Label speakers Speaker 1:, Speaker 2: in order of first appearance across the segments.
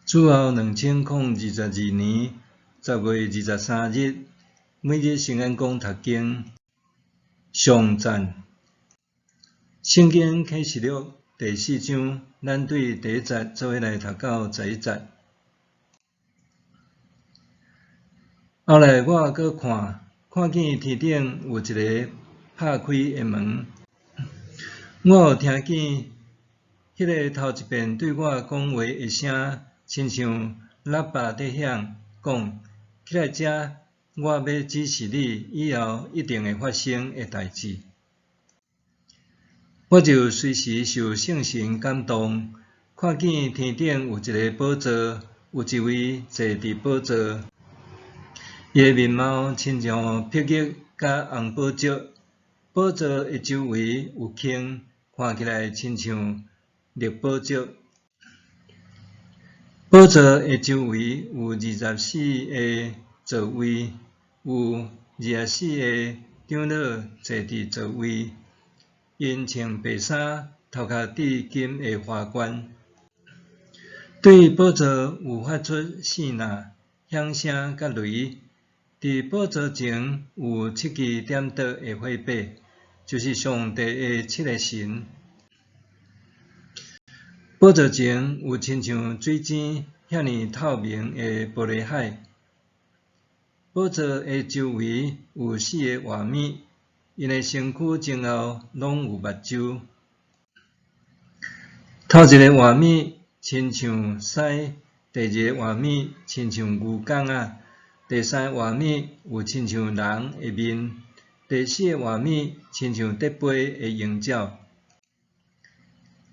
Speaker 1: 主后2022年10月23日，每日圣言讲读经上赞。圣经启示录第4章，咱对第1节做伙来读到11节。后来我搁看见天顶有一个拍开的门，我有听见迄个头一遍对我讲话的声，亲像喇叭在响，讲：起来遮，我要指示你以后一定会发生的代志。我就随时受圣神感动，看见天顶有一个宝座，有一位坐伫宝座，伊的面貌亲像碧玉甲红宝石，宝座的周围有坑，看起来亲像绿宝石。宝座的周围有24个座位，有24个长老坐伫座位，因穿白衫，头壳戴金的花冠。对宝座有发出声呐、响声甲雷。伫宝座前有7支点灯的火把，就是上帝的7个神。宝座前有亲像水晶遐尼透明的玻璃海。宝座的周围有4个画面，因的身躯前后拢有目睭。头一个画面亲像狮，第二个画面亲像牛公仔，第三个画面有亲像人的面，第四个画面亲像德杯的鹰爪。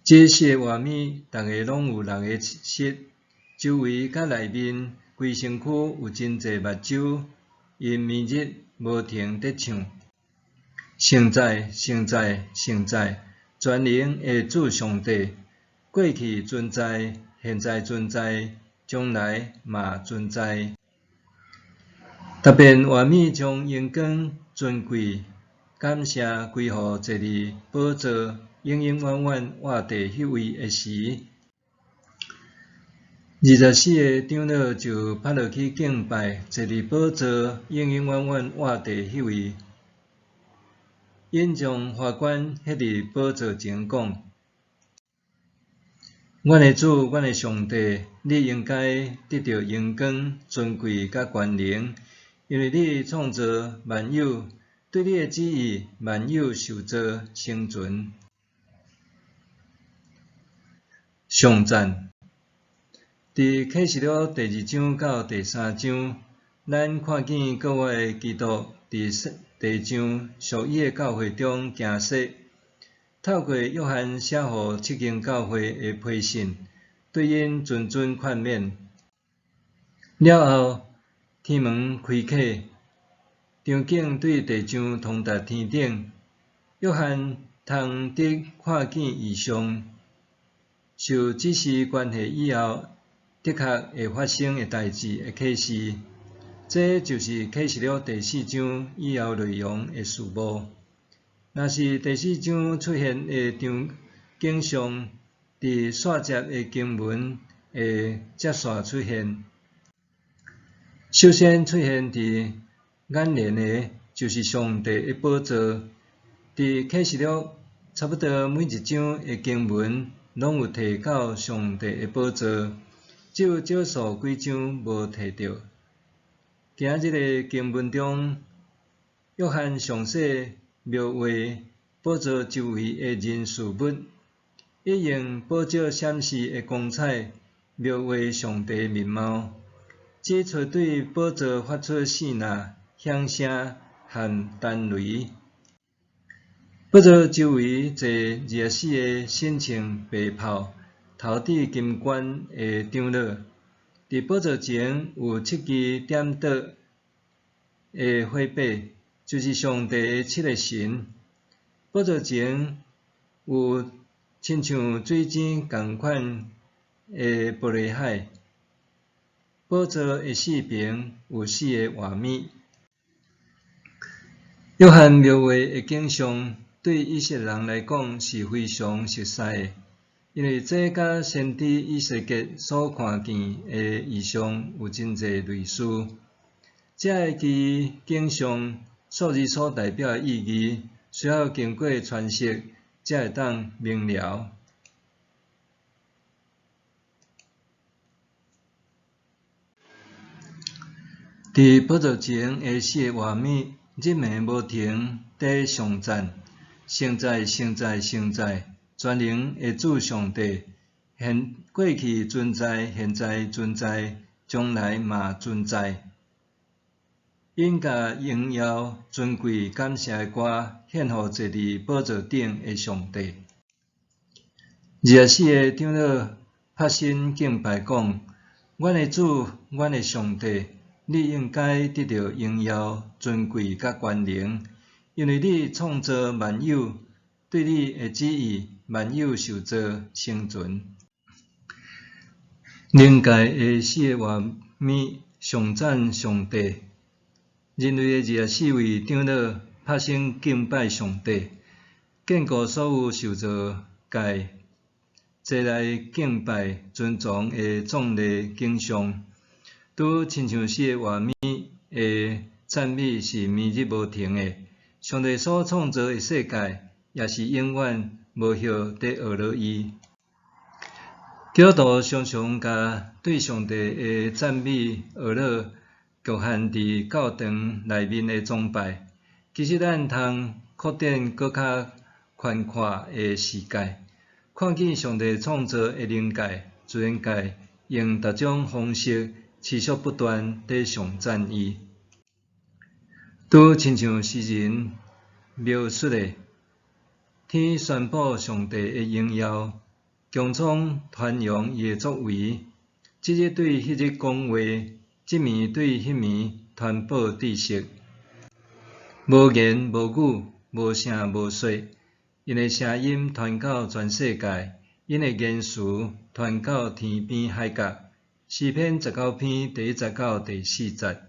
Speaker 1: 这4个画面，逐个拢有6个翅，周围甲内面规身躯有真侪目睭，因暝日无停在唱。圣在，圣在，圣在，全能的主上帝，过去存在，现在存在，将来嘛存在。逐遍画面将荣光、尊贵、感谢归乎坐伫宝座永永远远活伫迄位的时，24个长老就趴落去敬拜，坐伫宝座永永远远活伫迄位。因将花冠迄伫宝座前讲：阮的主，阮的上帝，你应该得到荣光、尊贵甲权能，因为你创造万有，对你的旨意，万有受造生存。上赞。伫启示录第2章到第3章，咱看见国外的基督伫地上属伊的教会中行说，透过约翰写予7间教会的批信，对因谆谆劝勉。了后，天门开启，场景对地上通达天顶，约翰通得看见异象，受指示关系以后，的确会发生的代志的启示。这就是启示录第4章以后内容的序幕。若是第4章出现的场景上，伫续接的经文会接续出现。首先出现伫眼前的，就是上帝的宝座。伫启示录差不多每一章的经文，拢有提到上帝的宝座，只有少数几章无提到。今日的经文中，约翰详细描画宝座周围的人事物，伊用宝石闪烁的光彩描画上帝面貌，指出对宝座发出声呐、响声和弹雷。宝座周围坐24个身穿白袍、头戴金冠的长老。伫宝座前有7支点灯的火把，就是上帝的7个神。宝座前有亲像水晶同款的玻璃海。宝座的四边有4个画面。约翰描画的景象，对以色列人来讲是非常熟悉的。因为这甲先知以西结所看见的异象有真侪类似。这个景象数字所代表的意义，需要经过诠释，才会当明了。伫宝座前的4个画面，日暝无停在上赞，圣哉，圣哉，圣哉！全能的主上帝，过去存在，现在存在，将来嘛存在。因甲荣耀、尊贵、感谢的歌，献予坐伫宝座顶的上帝。24个长老拍身敬拜讲：阮的主，阮的上帝，你应该得到荣耀、尊贵甲权能，因为你创造万有，对你的旨意，万有受造成全。灵界的4个画面上赞上帝。人类的24位长老拍身敬拜上帝，建构所有受造界，坐来敬拜、尊崇的壮丽景象，拄亲像4个画面的赞美是绵日无停的。上帝所创造的世界，也是永远无歇地学落伊。基督徒常常甲对上帝的赞美学落局限伫教堂内面的崇拜，其实咱通扩展搁较宽阔的世界，看见上帝创造的灵界、自然界，用各种方式持续不断地上赞伊。拄亲像诗人描述的，天宣布上帝的荣耀，穹苍传扬伊的作为，即日对迄日讲话。即暝对迄暝传播知识，无言无语，无声无说，因的声音传到全世界，因的言辞传到天边海角。诗篇19篇第1节到第4节。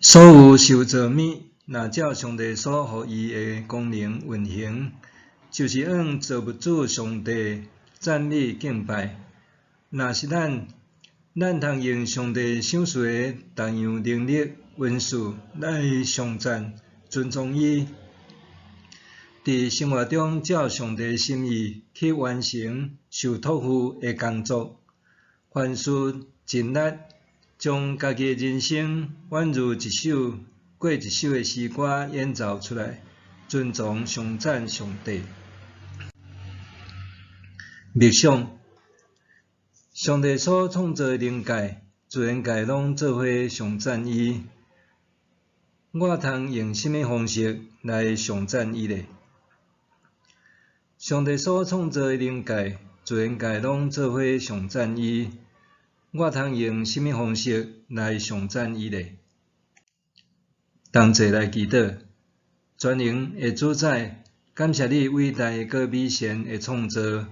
Speaker 1: 所有受造物，若照上帝所予伊的功能运行，就是向造物主上帝赞美敬拜。若是咱通用上帝赏赐的各样能力、恩赐来上赞、尊重伊，伫生活中照上帝心意去完成受托付的工作，凡事尽力，将家己的人生宛如过一首的诗歌演奏出来，尊重上赞上帝。默想。上帝所创造的灵界、自然界拢做伙上赞伊。我通用什么方式来上赞伊呢？上帝所创造的灵界、自然界拢做伙上赞伊。我通用什么方式来上赞伊呢？同齐来祈祷，全能的主宰，感谢你伟大佮美善的创造。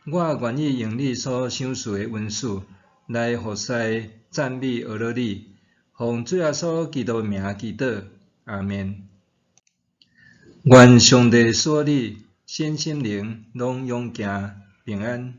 Speaker 1: 我愿意用你所赏赐的恩赐来服侍、赞美、学落你，奉主耶稣基督名祈祷，阿们。愿上帝所你身心灵拢永行平安。